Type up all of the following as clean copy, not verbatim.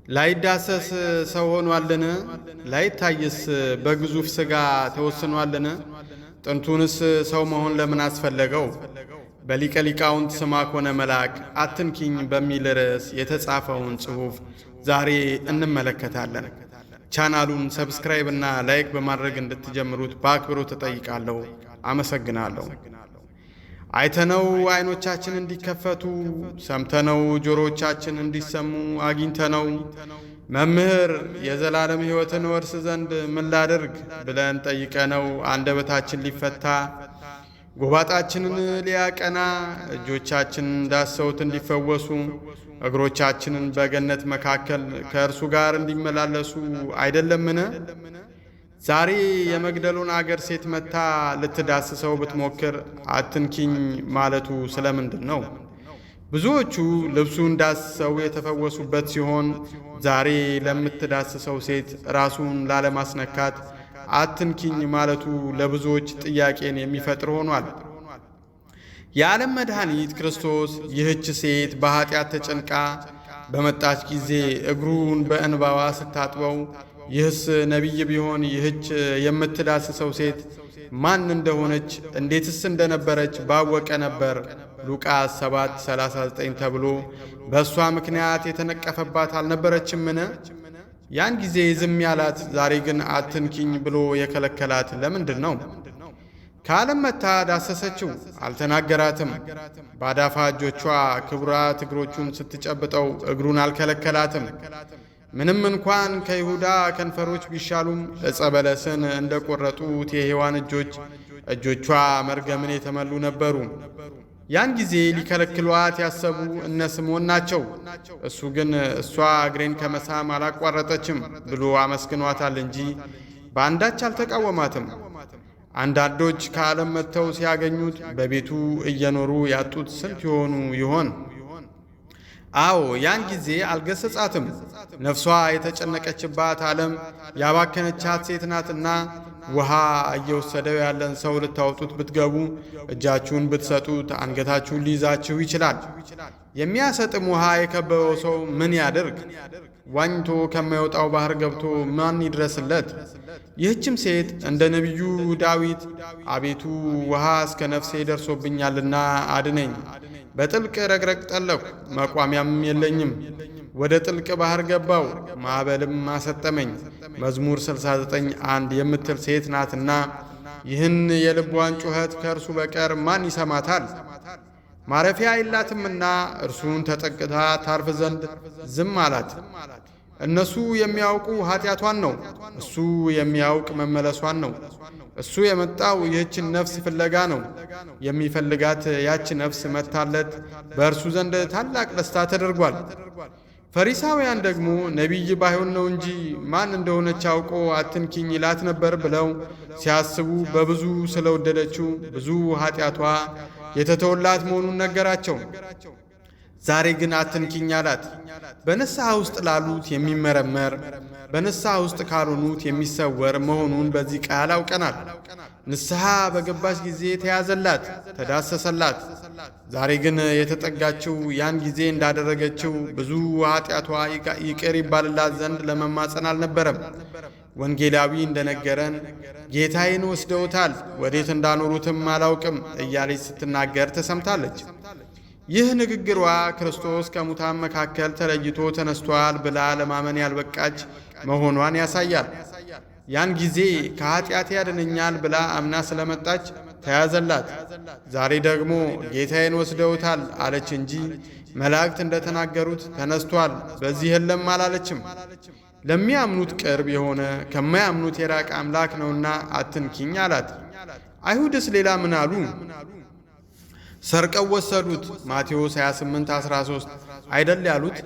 ላይዳሰስ ሰው ሆኗልን? ላይታይስ በግዙፍ ሥጋ ተወስኗልን? ጥንቱንስ ሰው መሆን ለምን አስፈለገው? በሊቀ ሊቃውንት ስምዐ ኮነ መልአክ አትንኪኝ በሚል ርዕስ የተጻፈውን ጽሑፍ ዛሬ እንመለከታለን። ቻናሉን ሰብስክራይብ እና ላይክ በማድረግ እንድትጀምሩት በአክብሮት እጠይቃለሁ። አመሰግናለሁ። አይተነው ዓይኖቻችን እንዲከፈቱ፣ ሰምተነው ጆሮቻችን እንዲሰሙ፣ አግኝተነው መምህር የዘላለም ሕይወትን ወርስ ዘንድ ምን ላድርግ ብለን ጠይቀነው አንደበታችን ሊፈታ፣ ጎባጣችንን ሊያቀና፣ እጆቻችንን ዳሰውት እንዲፈወሱ፣ እግሮቻችንን በገነት መካከል ከእርሱ ጋር እንዲመላለሱ አይደለምን? ዛሬ የመግደሉን አገር ሴት መታ ልትዳስሰው ብትሞክር አትንኪኝ ማለቱ ስለምንድን ነው? ብዙዎቹ ልብሱን ዳስሰው የተፈወሱበት ሲሆን ዛሬ ለምትዳስሰው ሴት ራሱን ላለማስነካት አትንኪኝ ማለቱ ለብዙዎች ጥያቄን የሚፈጥር ሆኗል። የዓለም መድኃኒት ክርስቶስ ይህች ሴት በኀጢአት ተጨንቃ በመጣች ጊዜ እግሩን በእንባዋ ስታጥበው ይህስ ነቢይ ቢሆን ይህች የምትዳስሰው ሴት ማን እንደሆነች እንዴትስ እንደነበረች ባወቀ ነበር። ሉቃስ 7:39 ተብሎ በእሷ ምክንያት የተነቀፈባት አልነበረችምን? ያን ጊዜ ዝም ያላት ዛሬ ግን አትንኪኝ ብሎ የከለከላት ለምንድን ነው? ከዓለም መታ ዳሰሰችው፣ አልተናገራትም። ባዳፋ እጆቿ ክቡራት እግሮቹን ስትጨብጠው እግሩን አልከለከላትም። ምንም እንኳን ከይሁዳ ከንፈሮች ቢሻሉም ዕፀ በለስን እንደ ቈረጡት የሔዋን እጆቿ መርገምን የተመሉ ነበሩ። ያን ጊዜ ሊከለክሏት ያሰቡ እነ ስምዖን ናቸው። እሱ ግን እሷ እግሬን ከመሳም አላቋረጠችም ብሎ አመስግኗታል እንጂ በአንዳች አልተቃወማትም። አንዳንዶች ከዓለም መጥተው ሲያገኙት በቤቱ እየኖሩ ያጡት ስንት ይሆኑ ይሆን? አዎ ያን ጊዜ አልገሰጻትም። ነፍሷ የተጨነቀችባት ዓለም ያባከነቻት ሴት ናትና ውሃ እየወሰደው ያለን ሰው ልታወጡት ብትገቡ፣ እጃችሁን ብትሰጡት አንገታችሁን ሊይዛችሁ ይችላል። የሚያሰጥም ውሃ የከበበው ሰው ምን ያድርግ? ዋኝቶ ከማይወጣው ባህር ገብቶ ማን ይድረስለት? ይህችም ሴት እንደ ነቢዩ ዳዊት አቤቱ ውሃ እስከ ነፍሴ ደርሶብኛልና አድነኝ፣ በጥልቅ ረግረግ ጠለቅሁ፣ መቋሚያም የለኝም፣ ወደ ጥልቅ ባህር ገባው፣ ማዕበልም አሰጠመኝ መዝሙር 69:1 የምትል ሴት ናትና ይህን የልቧን ጩኸት ከእርሱ በቀር ማን ይሰማታል? ማረፊያ የላትምና እርሱን ተጠግታ ታርፍ ዘንድ ዝም አላት። እነሱ የሚያውቁ ኀጢአቷን ነው፣ እሱ የሚያውቅ መመለሷን ነው። እሱ የመጣው ይህችን ነፍስ ፍለጋ ነው። የሚፈልጋት ያች ነፍስ መታለት፣ በእርሱ ዘንድ ታላቅ ደስታ ተደርጓል። ፈሪሳውያን ደግሞ ነቢይ ባይሆን ነው እንጂ ማን እንደሆነች አውቆ አትንኪኝ ይላት ነበር ብለው ሲያስቡ በብዙ ስለወደደችው ብዙ ኀጢአቷ የተተወላት መሆኑን ነገራቸው። ዛሬ ግን አትንኪኝ አላት። በንስሐ ውስጥ ላሉት የሚመረመር በንስሐ ውስጥ ካልሆኑት የሚሰወር መሆኑን በዚህ ቃል አውቀናል። ንስሐ በገባች ጊዜ ተያዘላት፣ ተዳሰሰላት። ዛሬ ግን የተጠጋችው ያን ጊዜ እንዳደረገችው ብዙ ኀጢአቷ ይቅር ይባልላት ዘንድ ለመማጸን አልነበረም። ወንጌላዊ እንደነገረን ጌታዬን ወስደውታል፣ ወዴት እንዳኖሩትም አላውቅም እያለች ስትናገር ተሰምታለች። ይህ ንግግሯ ክርስቶስ ከሙታን መካከል ተለይቶ ተነስቷል ብላ ለማመን ያልበቃች መሆኗን ያሳያል። ያን ጊዜ ከኀጢአቴ ያድነኛል ብላ አምና ስለመጣች ተያዘላት። ዛሬ ደግሞ ጌታዬን ወስደውታል አለች እንጂ መላእክት እንደተናገሩት ተነስቷል በዚህ የለም አላለችም። ለሚያምኑት ቅርብ የሆነ ከማያምኑት የራቀ አምላክ ነውና አትንኪኝ አላት። አይሁድስ ሌላ ምን አሉ? ሰርቀው ወሰዱት ማቴዎስ 28:13 አይደል ያሉት?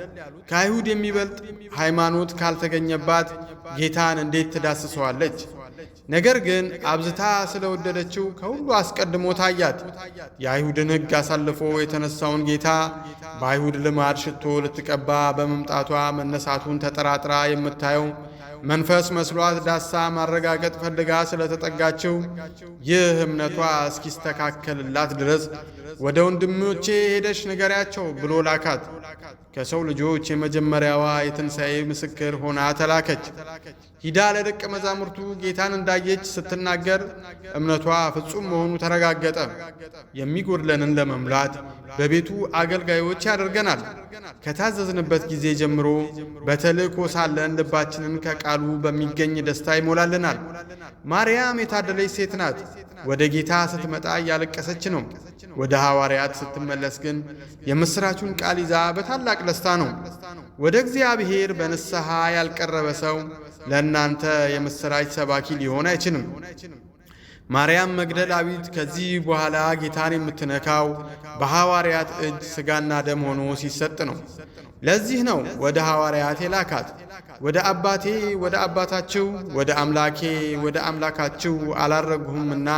ከአይሁድ የሚበልጥ ሃይማኖት ካልተገኘባት ጌታን እንዴት ትዳስሰዋለች? ነገር ግን አብዝታ ስለወደደችው ከሁሉ አስቀድሞ ታያት። የአይሁድን ሕግ አሳልፎ የተነሳውን ጌታ በአይሁድ ልማድ ሽቶ ልትቀባ በመምጣቷ መነሳቱን ተጠራጥራ የምታየው መንፈስ መስሏት ዳሳ ማረጋገጥ ፈልጋ ስለተጠጋችው ይህ እምነቷ እስኪስተካከልላት ድረስ ወደ ወንድሞቼ ሄደሽ ንገሪያቸው ብሎ ላካት። ከሰው ልጆች የመጀመሪያዋ የትንሣኤ ምስክር ሆና ተላከች። ሂዳ ለደቀ መዛሙርቱ ጌታን እንዳየች ስትናገር እምነቷ ፍጹም መሆኑ ተረጋገጠ። የሚጎድለንን ለመሙላት በቤቱ አገልጋዮች ያደርገናል። ከታዘዝንበት ጊዜ ጀምሮ በተልእኮ ሳለን ልባችንን ከቃሉ በሚገኝ ደስታ ይሞላልናል። ማርያም የታደለች ሴት ናት። ወደ ጌታ ስትመጣ እያለቀሰች ነው። ወደ ሐዋርያት ስትመለስ ግን የምሥራቹን ቃል ይዛ በታላቅ ደስታ ነው። ወደ እግዚአብሔር በንስሐ ያልቀረበ ሰው ለእናንተ የምሥራች ሰባኪ ሊሆን አይችልም። ማርያም መግደላዊት ከዚህ በኋላ ጌታን የምትነካው በሐዋርያት እጅ ሥጋና ደም ሆኖ ሲሰጥ ነው። ለዚህ ነው ወደ ሐዋርያት የላካት። ወደ አባቴ ወደ አባታችሁ፣ ወደ አምላኬ ወደ አምላካችሁ አላረግሁምና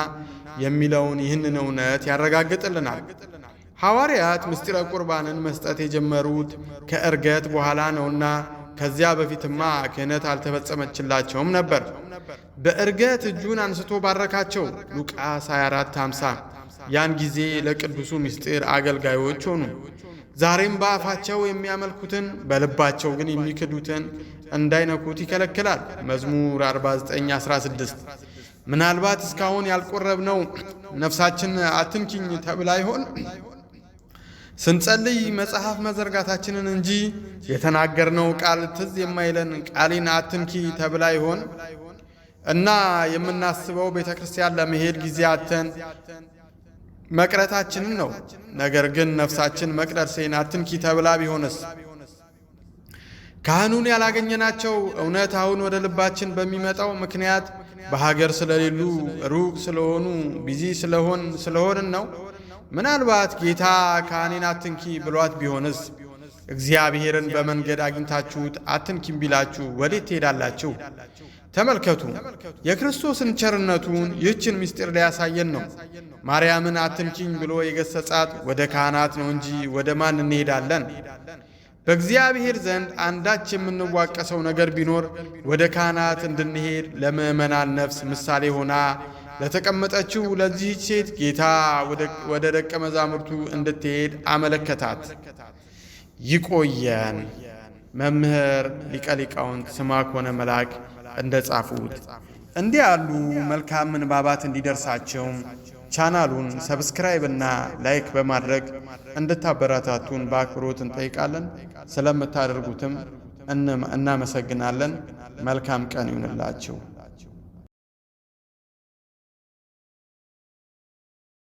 የሚለውን ይህንን እውነት ያረጋግጥልናል። ሐዋርያት ምስጢረ ቁርባንን መስጠት የጀመሩት ከዕርገት በኋላ ነውና ከዚያ በፊትማ ክህነት አልተፈጸመችላቸውም ነበር። በዕርገት እጁን አንስቶ ባረካቸው። ሉቃስ 24:50 ያን ጊዜ ለቅዱሱ ምስጢር አገልጋዮች ሆኑ። ዛሬም በአፋቸው የሚያመልኩትን በልባቸው ግን የሚክዱትን እንዳይነኩት ይከለክላል። መዝሙር 49:16 ምናልባት እስካሁን ያልቆረብነው ነፍሳችን አትንኪኝ ተብላ ይሆን? ስንጸልይ መጽሐፍ መዘርጋታችንን እንጂ የተናገርነው ቃል ትዝ የማይለን ቃሌን አትንኪ ተብላ ይሆን? እና የምናስበው ቤተ ክርስቲያን ለመሄድ ጊዜ አተን መቅረታችንን ነው። ነገር ግን ነፍሳችን መቅደሴን አትንኪ ተብላ ቢሆንስ? ካህኑን ያላገኘናቸው እውነት አሁን ወደ ልባችን በሚመጣው ምክንያት በሀገር ስለሌሉ ሩቅ ስለሆኑ ቢዚ ስለሆንን ነው። ምናልባት ጌታ ካህኔን አትንኪ ብሏት ቢሆንስ? እግዚአብሔርን በመንገድ አግኝታችሁት አትንኪም ቢላችሁ ወዴት ትሄዳላችሁ? ተመልከቱ፣ የክርስቶስን ቸርነቱን ይህችን ምስጢር ሊያሳየን ነው። ማርያምን አትንኪኝ ብሎ የገሰጻት ወደ ካህናት ነው እንጂ ወደ ማን እንሄዳለን? በእግዚአብሔር ዘንድ አንዳች የምንዋቀሰው ነገር ቢኖር ወደ ካህናት እንድንሄድ ለምእመናን ነፍስ ምሳሌ ሆና ለተቀመጠችው ለዚህች ሴት ጌታ ወደ ደቀ መዛሙርቱ እንድትሄድ አመለከታት። ይቆየን። መምህር ሊቀ ሊቃውንት ስምዐኮነ መልአክ እንደ ጻፉት እንዲህ ያሉ መልካም ምንባባት እንዲደርሳቸው ቻናሉን ሰብስክራይብ እና ላይክ በማድረግ እንድታበረታቱን በአክብሮት እንጠይቃለን። ስለምታደርጉትም እናመሰግናለን። መልካም ቀን ይሁንላችሁ።